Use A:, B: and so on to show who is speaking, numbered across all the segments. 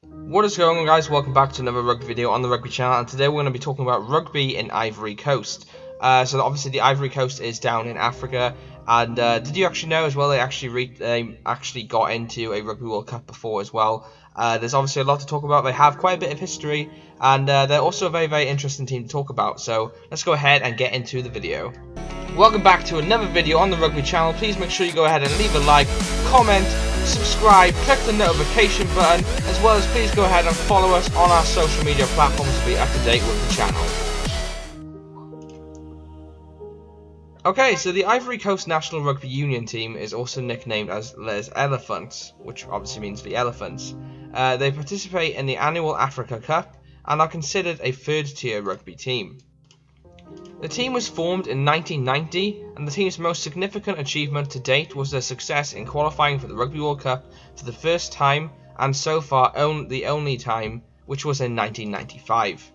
A: What is going on, guys? Welcome back to another rugby video on the Rugby channel, and today we're going to be talking about rugby in Ivory Coast. So obviously the Ivory Coast is down in Africa, and did you actually know as well they actually got into a Rugby World Cup before as well? There's obviously a lot to talk about. They have quite a bit of history, and they're also a very interesting team to talk about. So let's go ahead and get into the video. Welcome back to another video on the Rugby channel. Please make sure you go ahead and leave a like, comment, subscribe, click the notification button, as well as please go ahead and follow us on our social media platforms to be up to date with the channel. Okay, so the Ivory Coast National Rugby Union team is also nicknamed as Les Elephants, which obviously means the elephants. They participate in the annual Africa Cup and are considered a third-tier rugby team. The team was formed in 1990, and the team's most significant achievement to date was their success in qualifying for the Rugby World Cup for the first time, and so far the only time, which was in 1995.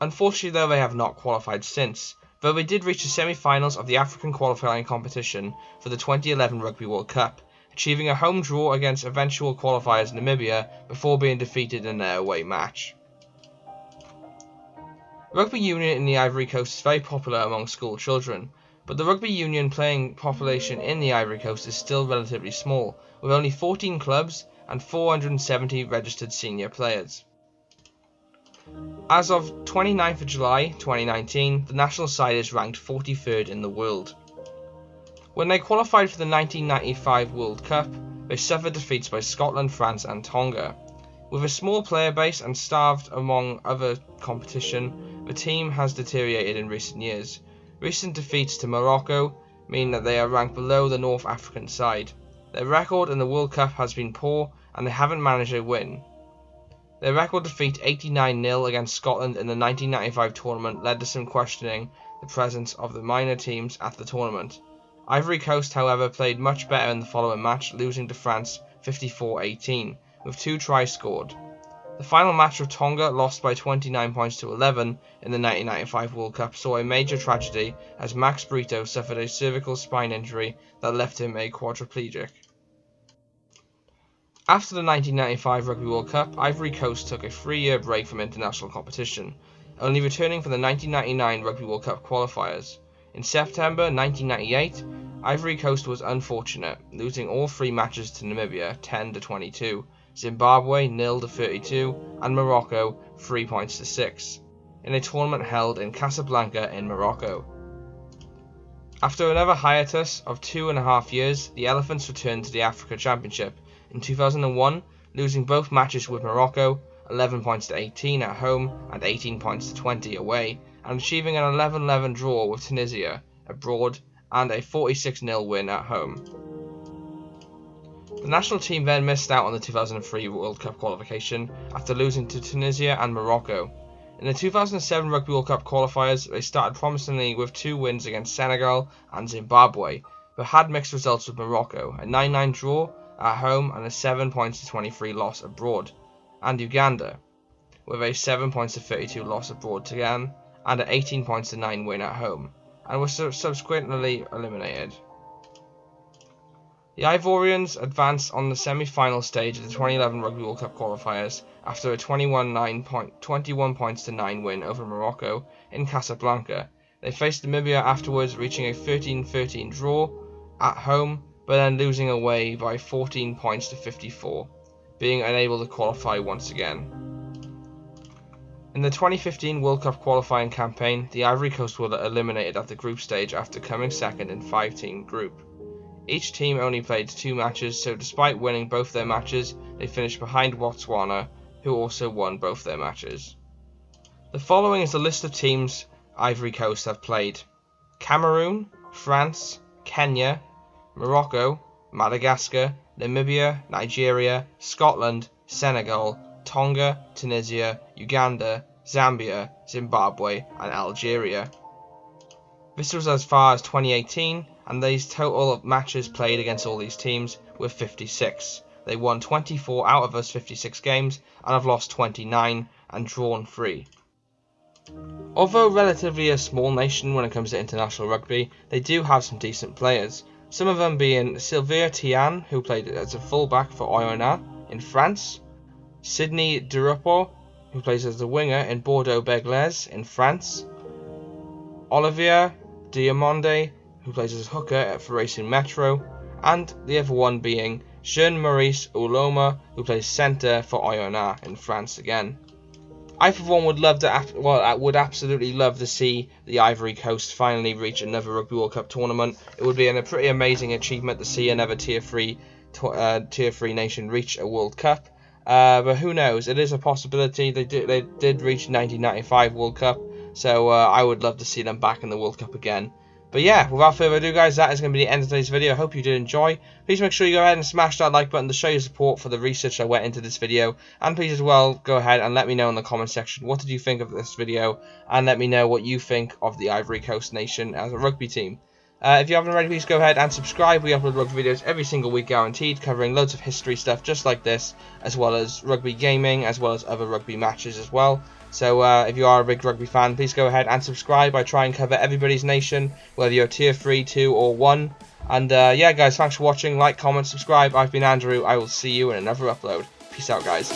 A: Unfortunately though, they have not qualified since, though they did reach the semi-finals of the African qualifying competition for the 2011 Rugby World Cup, achieving a home draw against eventual qualifiers Namibia before being defeated in their away match. Rugby union in the Ivory Coast is very popular among school children, but the rugby union playing population in the Ivory Coast is still relatively small, with only 14 clubs and 470 registered senior players. As of 29th of July 2019, the national side is ranked 43rd in the world. When they qualified for the 1995 World Cup, they suffered defeats by Scotland, France and Tonga. With a small player base and starved among other competition, the team has deteriorated in recent years. Recent defeats to Morocco mean that they are ranked below the North African side. Their record in the World Cup has been poor and they haven't managed a win. Their record defeat 89-0 against Scotland in the 1995 tournament led to some questioning the presence of the minor teams at the tournament. Ivory Coast, however, played much better in the following match, losing to France 54-18. With 2 tries scored. The final match of Tonga, lost by 29 points to 11 in the 1995 World Cup, saw a major tragedy as Max Brito suffered a cervical spine injury that left him a quadriplegic. After the 1995 Rugby World Cup, Ivory Coast took a 3-year break from international competition, only returning for the 1999 Rugby World Cup qualifiers. In September 1998, Ivory Coast was unfortunate, losing all 3 matches to Namibia 10-22. Zimbabwe 0-32 and Morocco 3 points to 6 in a tournament held in Casablanca in Morocco. After another hiatus of 2.5 years, the Elephants returned to the Africa Championship in 2001, losing both matches with Morocco 11 points to 18 at home and 18 points to 20 away, and achieving an 11-11 draw with Tunisia abroad and a 46-0 win at home. The national team then missed out on the 2003 World Cup qualification after losing to Tunisia and Morocco. In the 2007 Rugby World Cup qualifiers, they started promisingly with 2 wins against Senegal and Zimbabwe, but had mixed results with Morocco, a 9-9 draw at home and a 7 points to 23 loss abroad, and Uganda, with a 7 points to 32 loss abroad again, and an 18 points to 9 win at home, and were subsequently eliminated. The Ivorians advanced on the semi-final stage of the 2011 Rugby World Cup qualifiers after a 21 points to 9 win over Morocco in Casablanca. They faced Namibia afterwards, reaching a 13-13 draw at home, but then losing away by 14 points to 54, being unable to qualify once again. In the 2015 World Cup qualifying campaign, the Ivory Coast were eliminated at the group stage after coming second in 5-team group. Each team only played 2 matches, so despite winning both their matches, they finished behind Botswana, who also won both their matches. The following is a list of teams Ivory Coast have played: Cameroon, France, Kenya, Morocco, Madagascar, Namibia, Nigeria, Scotland, Senegal, Tonga, Tunisia, Uganda, Zambia, Zimbabwe and Algeria. This was as far as 2018, and these total matches played against all these teams were 56. They won 24 out of those 56 games and have lost 29 and drawn 3. Although relatively a small nation when it comes to international rugby, they do have some decent players. Some of them being Sylvain Tian, who played as a fullback for Oyonnax in France, Sydney Durupo, who plays as the winger in Bordeaux-Bègles in France. Olivier Diamonde, who plays as hooker for Racing Metro. And the other one being Jean-Maurice Uloma, who plays centre for Oyonnax in France again. I for one would love to, I would absolutely love to see the Ivory Coast finally reach another Rugby World Cup tournament. It would be a pretty amazing achievement to see another Tier 3 nation reach a World Cup. But who knows? It is a possibility. They did reach 1995 World Cup, so I would love to see them back in the World Cup again. But yeah, without further ado, guys, that is going to be the end of today's video. I hope you did enjoy. Please make sure you go ahead and smash that like button to show your support for the research that went into this video. And please as well, go ahead and let me know in the comment section, what did you think of this video? And let me know what you think of the Ivory Coast nation as a rugby team. If you haven't already, please go ahead and subscribe. We upload rugby videos every single week, guaranteed, covering loads of history stuff just like this, as well as rugby gaming, as well as other rugby matches as well. So if you are a big rugby fan, please go ahead and subscribe. I try and cover everybody's nation, whether you're Tier 3, 2 or 1. And yeah, guys, thanks for watching. Like, comment, subscribe. I've been Andrew. I will see you in another upload. Peace out, guys.